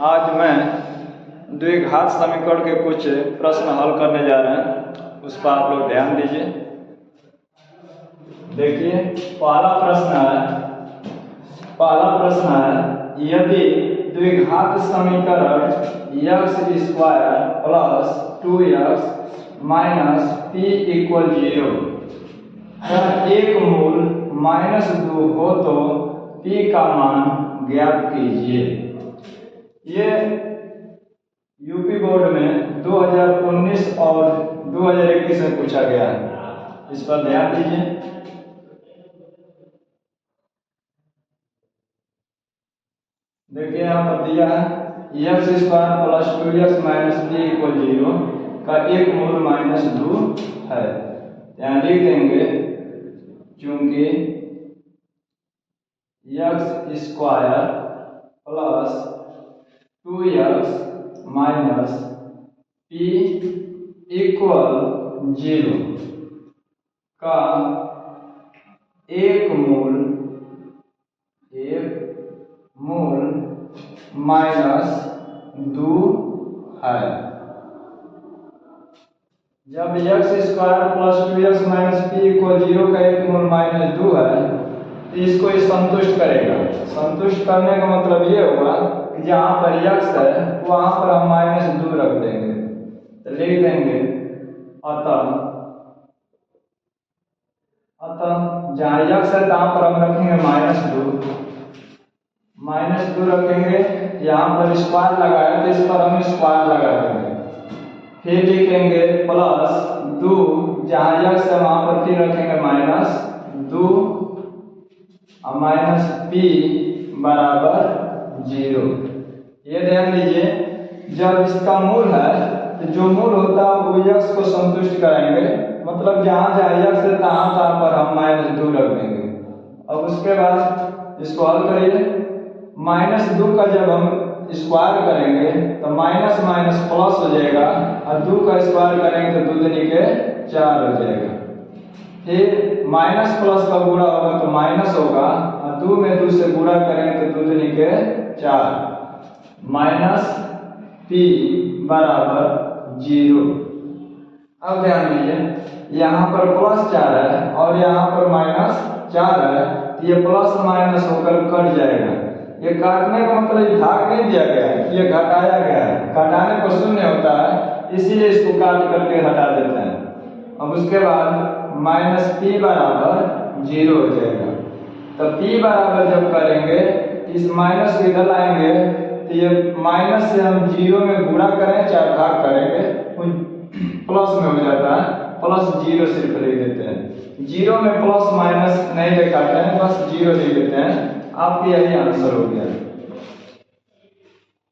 आज मैं द्विघात समीकरण के कुछ प्रश्न हल करने जा रहे हैं, उस पर आप लोग ध्यान दीजिए। देखिए पहला प्रश्न है यदि द्विघात समीकरण x² plus 2x minus p equal 0 का एक मूल -2 हो तो p का मान ज्ञात कीजिए। ये यूपी बोर्ड में 2019 और 2021 में पूछा गया है, इस पर ध्यान दीजिए। देखिए यहाँ पर दिया है x² plus 2x minus p equal 0 का एक मूल -2 है। यहाँ लिख देंगे चूंकि x² plus 2x minus p equal 0 का एक मूल -2 है। जब x² plus 2x minus p equal 0 का एक मूल -2 है तो इसको संतुष्ट करेगा। संतुष्ट करने का मतलब ये होगा कि जहाँ पर x है वहां पर हम -2 रख देंगे, तो लिख देंगे अतः जहाँ x है वहां पर हम रखेंगे -2 रखेंगे। यहाँ पर स्क्वायर लगाया तो इस पर हम स्क्वायर लगा देंगे, फिर लिखेंगे प्लस 2 जहाँ x है वहां पर फिर रखेंगे -2 और माइनस p बराबर 0। ये ध्यान दीजिए जब इसका मूल है तो जो मूल होता है वो x को संतुष्ट कराएंगे, मतलब जहाँ x है तहाँ पर हम -2 रख देंगे। अब उसके बाद इसको हल करिए। -2 का जब हम स्क्वायर करेंगे तो माइनस माइनस प्लस हो जाएगा और 2 का स्क्वायर करेंगे तो 2 दूनी के 4 हो जाएगा। फिर माइनस प्लस का गुणा होगा तो माइनस होगा और 2 में 2 से गुणा करेंगे तो 2 दूनी के 4 माइनस p बराबर 0। अब ध्यान दीजिए यहाँ पर +4 है और यहाँ पर -4 है, तो ये प्लस माइनस होकर कट जाएगा। ये काटने का मतलब भाग नहीं दिया गया है, ये घटाया गया है। घटाने पर शून्य होता है, इसीलिए इसको काट करके हटा देते हैं। अब उसके बाद -p बराबर 0 हो जाएगा। तो p बराबर जब करेंगे इस माइनस को इधर लाएंगे तो ये माइनस से हम 0 में गुणा करें चाहे भाग करेंगे प्लस में हो जाता है, +0 सिर्फ लिख देते हैं। 0 में प्लस माइनस नहीं लिखाते हैं, बस 0 लिख देते हैं। आपके यही आंसर हो गया,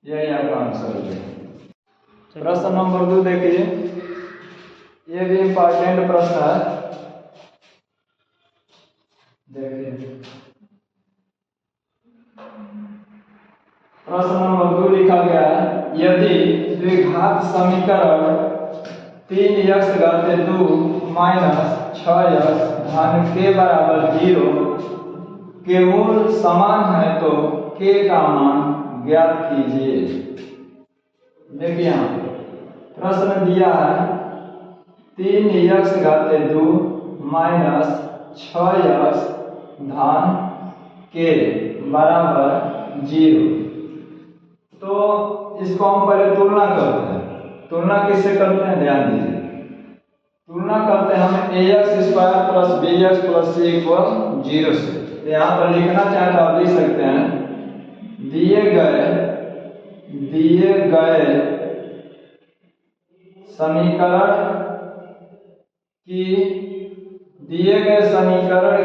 यही आपका आंसर हो गया। प्रश्न नंबर 2 देखिए, ये भी इंपॉर्टेंट प्रश्न है। देखिए प्रश्न नंबर 2 लिखा गया है यदि द्विघात समीकरण 3x² माइनस 6x धन k बराबर 0 के मूल समान है तो k का मान ज्ञात कीजिए। देखिए यहाँ प्रश्न दिया है 3x² माइनस 6x धन k बराबर 0। तो इसको हम पहले तुलना करते हैं। तुलना किससे करते हैं, ध्यान दीजिए। तुलना करते हैं हम ax² plus bx plus c equal 0 से। तो यहाँ पर लिखना चाहे तो आप लिख सकते हैं दिए गए समीकरण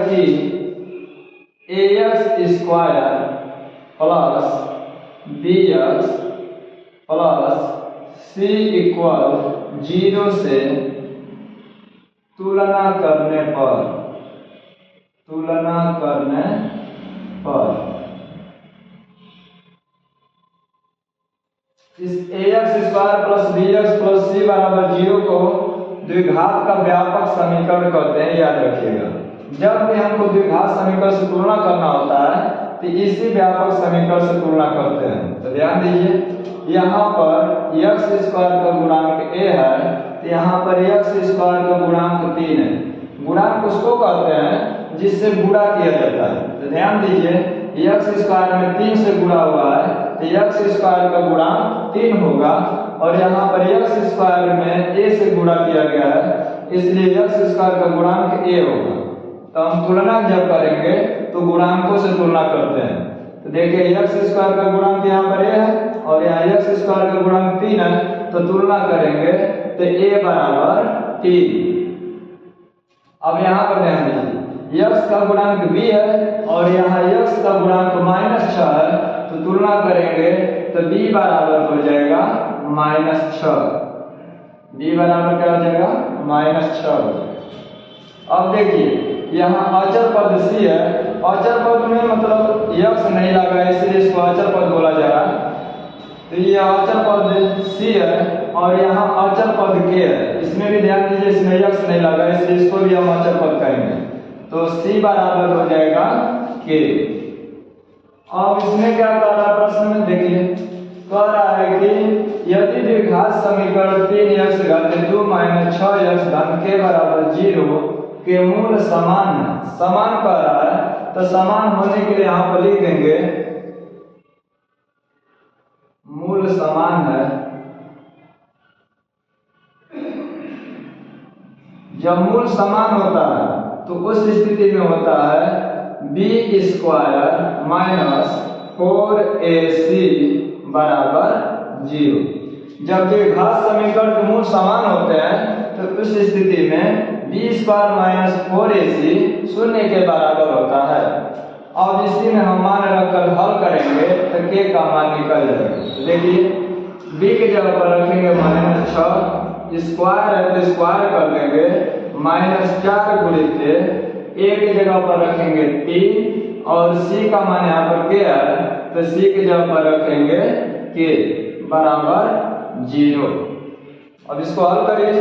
की ax² plus bx plus c equal 0 से तुलना करने पर इस ax² plus bx plus c बराबर 0 को द्विघात का व्यापक समीकरण कहते हैं, याद रखिएगा। जब भी हमको द्विघात समीकरण से तुलना करना होता है तो इसी व्यापक समीकरण से तुलना करते हैं। तो ध्यान दीजिए यहाँ पर x स्क्वायर का गुणांक a है, तो यहाँ पर x स्क्वायर का गुणांक 3 है। गुणांक उसको कहते हैं जिससे गुणा किया जाता है। तो ध्यान दीजिए x स्क्वायर में 3 से गुणा हुआ है, तो x स्क्वायर का गुणांक 3 होगा, और यहाँ पर x स्क्वायर में a से गुणा किया गया है, इसलिए x स्क्वायर का गुणांक a होगा। तो हम तुलना जब करेंगे तो गुणांकों से तुलना करते हैं। तो देखिए x स्क्वायर का गुणांक यहाँ पर a है और यहाँ x स्क्वायर का गुणांक 3 है, तो तुलना करेंगे तो a बराबर 3। अब यहाँ पर ध्यान दीजिए x का गुणांक b है और यहाँ x का गुणांक -6 है, तो तुलना करेंगे तो b बराबर हो जाएगा -6। b बराबर क्या हो जाएगा? -6 हो जाएगा। अब देखिए यहाँ अचर पद c है, अचर पद में मतलब x नहीं लगा है, इसलिए इसको अचर पद बोला जा रहा है। तो ये अचर पद c है और यहाँ अचर पद k है, इसमें भी ध्यान दीजिए इसमें x नहीं लगा है, इसलिए इसको भी हम अचर पद कहेंगे। तो c बराबर हो जाएगा k। अब इसमें क्या कह रहा है प्रश्न में? देखिए कह रहा है कि यदि द्विघात समीकरण 3x घात 2 - 6x धन k बराबर 0 के मूल समान है, समान कह रहा है, तो समान होने के लिए यहाँ पर लिख देंगे मूल समान है। जब मूल समान होता है तो उस स्थिति में होता है b स्क्वायर - 4ac बराबर 0। जब द्विघात समीकरण के मूल समान होते हैं तो उस स्थिति में b स्क्वायर - 4ac शून्य के बराबर होता है। अब इसी में हम मान रखकर हल करेंगे तो k का मान निकल जाएगा। देखिए b की जगह पर रखेंगे -6, स्क्वायर है तो स्क्वायर कर देंगे, -4 गुणित a की जगह पर रखेंगे 3 और c का मान यहाँ पर k है, तो c की जगह पर रखेंगे k बराबर 0। अब इसको हल करिए,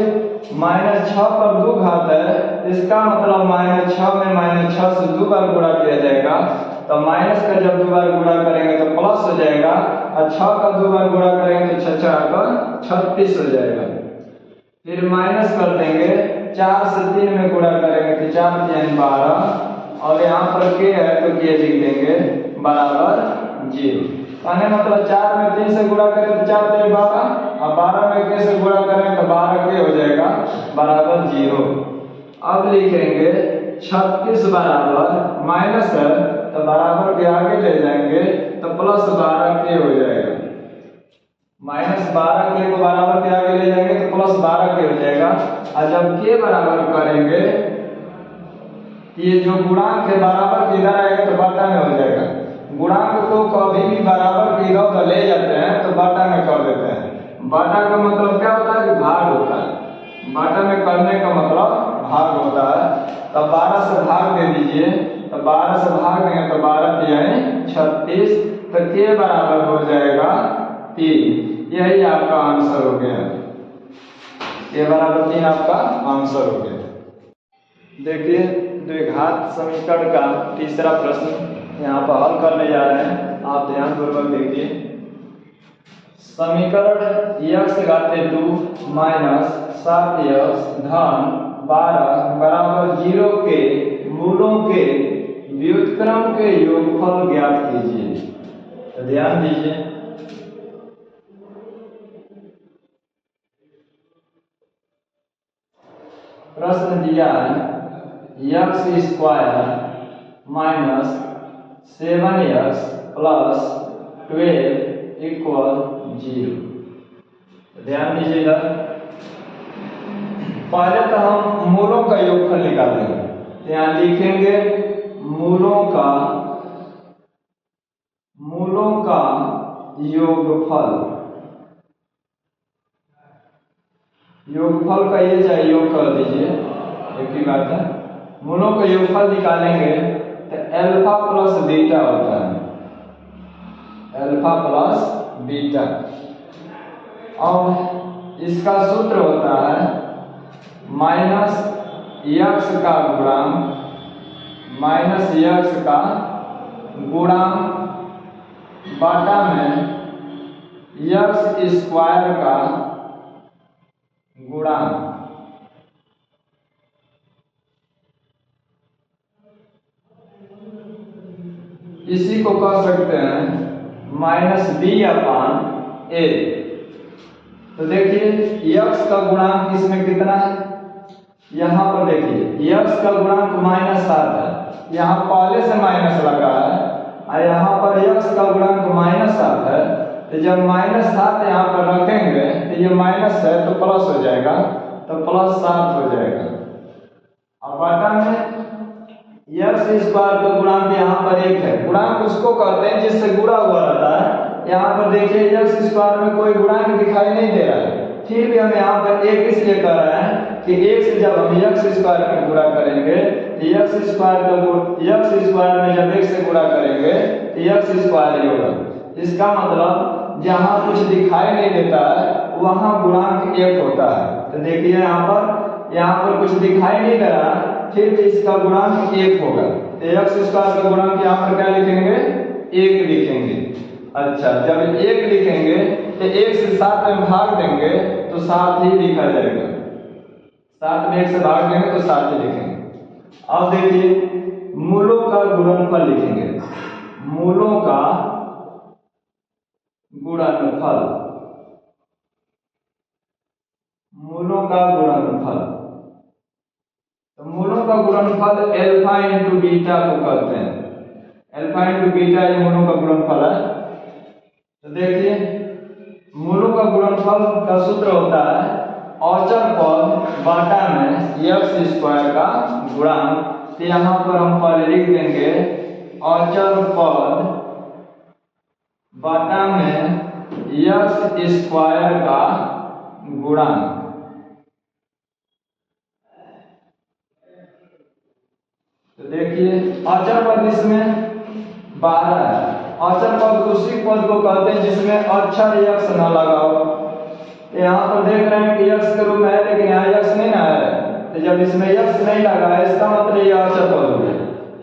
-6 पर 2 घात है, इसका मतलब -6 में -6 से 2 बार गुणा किया जाएगा, तो माइनस का जब 2 बार गुणा करेंगे तो प्लस हो जाएगा, और 6 का 2 बार गुणा करेंगे तो 6 4 का 36 हो जाएगा। फिर माइनस कर देंगे, 4 से 3 में गुणा करेंगे तो 4 3 12, और यहाँ पर k है तो k लिख देंगे बराबर 0। कहने मतलब 4 में 3 से गुणा करें तो 4 3 12, और 12 में k से गुणा करें तो 12 k हो जाएगा बराबर 0। अब लिखेंगे 36 बराबर माइनस है तो बराबर के आगे ले जाएंगे तो प्लस 12 k हो जाएगा। -12 k को बराबर के आगे ले जाएंगे तो प्लस 12 k हो जाएगा। और जब k बराबर करेंगे ये जो गुणांक है बराबर के इधर आएगा तो बटा में हो जाएगा। गुणांक को कभी भी बराबर के इधर ले जाते हैं तो बटा में कर देते हैं। बटा का मतलब क्या होता है कि भाग होता है। बटा में करने का मतलब भाग होता है। तो 12 से भाग दे दीजिए, तो 12 से भाग देंगे तो 12 3 36, तो k बराबर हो जाएगा 3। यही आपका आंसर हो गया। k बराबर 3 आपका आंसर हो गया। देखिए द्विघात समीकरण का तीसरा प्रश्न यहाँ पर हल करने जा रहे हैं, आप ध्यानपूर्वक देखिए। समीकरण x घात 2 - 7x धन 12 बराबर 0 के मूलों के व्युत्क्रम के योगफल ज्ञात कीजिए। तो ध्यान दीजिए, प्रश्न दिया है x square minus 7x plus 12 equal 0। ध्यान दीजिएगा, पहले तो हम मूलों का योगफल निकालेंगे। यहाँ लिखेंगे मूलों का योगफल। योगफल का ये चाहे योग कर दीजिए, एक ही बात है। मूलों का योगफल निकालेंगे तो अल्फा प्लस बीटा होता है, अल्फा प्लस बीटा। अब इसका सूत्र होता है माइनस x का गुणांक माइनस x का गुणा बाटा में x स्क्वायर का गुणांक। इसी को कह सकते हैं -b/a। तो देखिए x का गुणांक इसमें कितना है, यहाँ पर देखिए x का गुणांक -7 है, यहाँ पहले से माइनस लगा है और यहाँ पर x का गुणांक -7 है। तो जब -7 यहाँ पर रखेंगे तो ये माइनस है तो प्लस हो जाएगा, तो +7 हो जाएगा। अब बाटा में x स्क्वायर का गुणांक यहाँ पर 1 है। गुणांक उसको कहते हैं जिससे गुणा हुआ रहता है। यहाँ पर देखिए x स्क्वायर में कोई गुणांक दिखाई नहीं दे रहा है, फिर भी हम यहाँ पर 1 इसलिए कर रहे हैं कि 1 से जब हम x स्क्वायर में गुणा करेंगे तो x स्क्वायर में जब 1 से गुणा करेंगे तो x स्क्वायर ही होगा। इसका मतलब जहाँ कुछ दिखाई नहीं देता है वहाँ गुणांक 1 होता है। तो देखिए यहाँ पर कुछ दिखाई नहीं दे रहा, फिर भी इसका गुणांक 1 होगा। तो x स्क्वायर का गुणांक यहाँ पर क्या लिखेंगे, 1 लिखेंगे। अच्छा, जब 1 लिखेंगे तो 1 से 7 में भाग देंगे तो 7 ही लिखा जाएगा। 7 में 1 से भाग देंगे तो 7 ही लिखेंगे। अब देखिए मूलों का गुणनफल लिखेंगे, मूलों का गुणनफल, मूलों का गुणनफल। तो मूलों का गुणनफल अल्फा इंटू बीटा को कहते हैं। अल्फा इंटू बीटा ये मूलों का गुणनफल है। तो देखिए मूलों का गुणनफल का सूत्र होता है औचर पद बाटा में x स्क्वायर का गुणांक। तो यहाँ पर हम पहले लिख देंगे औचर पद बाटा में x स्क्वायर का गुणांक। तो देखिए औचर पद इसमें 12 है। औचर पद उसी पद को कहते हैं जिसमें अक्षर x न लगा हो। यहाँ पर देख रहे हैं कि x के रूप में है, लेकिन यहाँ x नहीं ना है। तो जब इसमें x नहीं लगा है इसका मतलब ये औचर पद हो गया।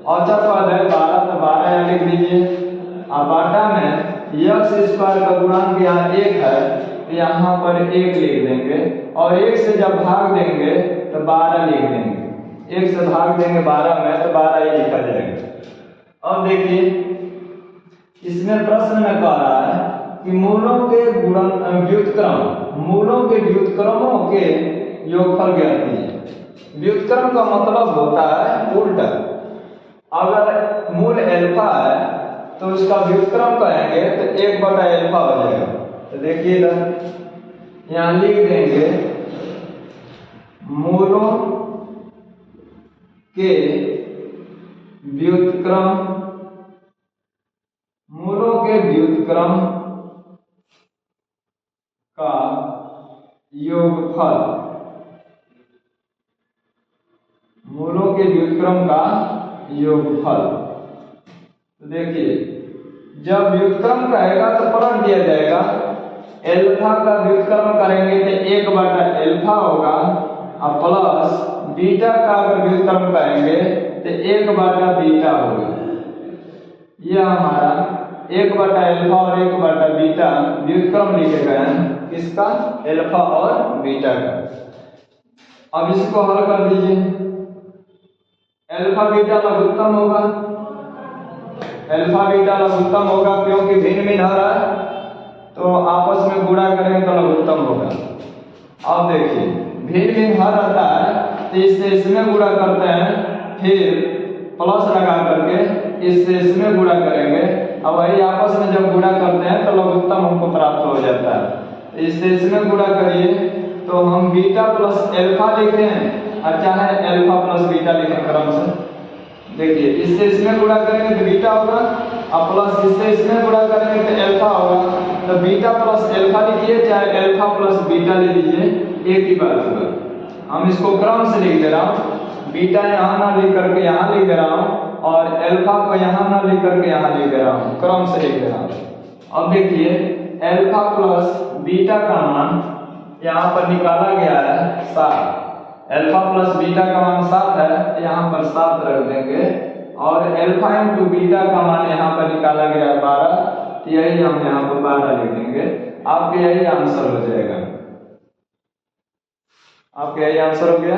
औचर पद है 12, तो 12 यहाँ लिख दीजिए। अब बाटा में x स्क्वायर का गुणांक यहाँ 1 है, तो यहाँ पर 1 लिख देंगे और 1 से जब भाग देंगे तो 12 लिख देंगे। 1 से भाग देंगे 12 में तो 12 ही लिखा जाएगा। अब देखिए इसमें प्रश्न में कह रहा है कि मूलों के व्युत्क्रम, मूलों के व्युत्क्रमों के योगफल ज्ञात कीजिए। व्युत्क्रम का मतलब होता है उल्टा। अगर मूल अल्फा है तो उसका व्युत्क्रम कहेंगे तो 1/अल्फा हो जाएगा। तो देखिए यहाँ लिख देंगे मूलों के व्युत्क्रम, मूलों के व्युत्क्रम का योगफल, मूलों के व्युत्क्रम का योगफल। तो देखिए जब व्युत्क्रम कहेगा तो पलट दिया जाएगा। अल्फा का व्युत्क्रम करेंगे तो 1/अल्फा होगा और प्लस बीटा का अगर व्युत्क्रम करेंगे तो 1/बीटा होगा। यह हमारा 1/अल्फा और 1/बीटा व्युत्क्रम लिखे गए हैं, किसका, अल्फा और बीटा का। अब इसको हल कर दीजिए। अल्फा बीटा लघुत्तम होगा, अल्फा बीटा लघुत्तम होगा क्योंकि भिन्न भिन्न आ रहा है, तो आपस में गुणा करेंगे तो लघुत्तम होगा। अब देखिए भिन्न भिन्न हर रहता है तो इससे इसमें गुणा करते हैं, फिर प्लस लगा करके इससे इसमें गुणा करेंगे। अब वही आपस में जब गुणा करते हैं तो लघुत्तम हमको प्राप्त हो जाता है। इससे इसमें गुणा करिए तो हम बीटा प्लस अल्फा लिखते हैं और चाहे अल्फा प्लस बीटा लिखें क्रम से। देखिए इससे इसमें गुणा करेंगे तो बीटा होगा और प्लस इससे इसमें गुणा करेंगे तो अल्फा होगा। तो बीटा प्लस अल्फा लिखिए चाहे अल्फा प्लस बीटा ले लीजिए, एक ही बात होगा। हम इसको क्रम से लिख दे रहा हूँ, बीटा यहाँ ना लिख करके यहाँ लिख दे रहा हूँ और अल्फा को यहाँ ना लिख करके यहाँ लिख दे रहा हूँ, क्रम से लिख दे रहा हूँ। अब देखिए अल्फा प्लस बीटा का मान यहाँ पर निकाला गया है 7। अल्फा प्लस बीटा का मान 7 है, यहाँ पर 7 रख देंगे और अल्फा इंटू बीटा का मान यहाँ पर निकाला गया है 12, तो यही हम यहाँ पर 12 लिख देंगे। आपके यही आंसर हो जाएगा, आपका यही आंसर हो गया।